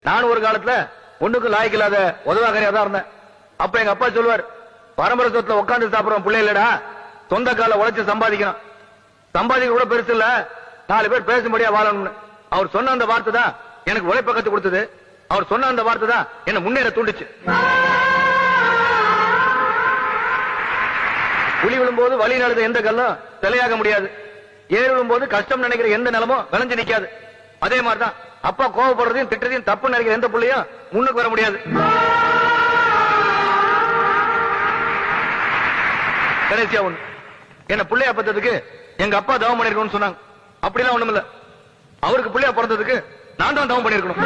நானும் ஒரு காலத்துல ஒண்ணுக்கு லாய்க்கு இல்லாத உதவாகரியா தான் இருந்தேன். அப்ப எங்க அப்பா சொல்லுவார், பரம்பரை சொத்துல உட்காந்து சாப்பிடுறோம் பிள்ளை இல்லடா, சொந்த கால உழைச்சு சம்பாதிக்கணும். சம்பாதிக்க கூட பெருசு இல்ல, 4 பேர் பேசும்படியா வாழணும்னு. அவர் சொன்ன அந்த வார்த்தை தான் எனக்கு உழைப்ப கத்து கொடுத்தது. அவர் சொன்ன அந்த வார்த்தை தான் என்ன முன்னேற தூண்டுச்சு. புலி விழும்போது வழி நடந்த எந்த கல்லும் சிலையாக முடியாது. ஏறி விழும்போது கஷ்டம் நினைக்கிற எந்த நிலமும் விளைஞ்சு நிக்காது. அதே மாதிரிதான் அப்பா கோவப்படுறதையும் திட்டத்தையும் தப்பு நினைக்கிற எந்த பிள்ளையும் முன்னுக்கு வர முடியாது. கடைசியா ஒண்ணு, என்ன பிள்ளையா பத்ததுக்கு எங்க அப்பா தவம் பண்ணிருக்கணும்னு சொன்னாங்க. அப்படிலாம் ஒண்ணும் இல்ல, அவருக்கு பிள்ளையா பிறந்ததுக்கு நான் தான் தவம் பண்ணிருக்கணும்.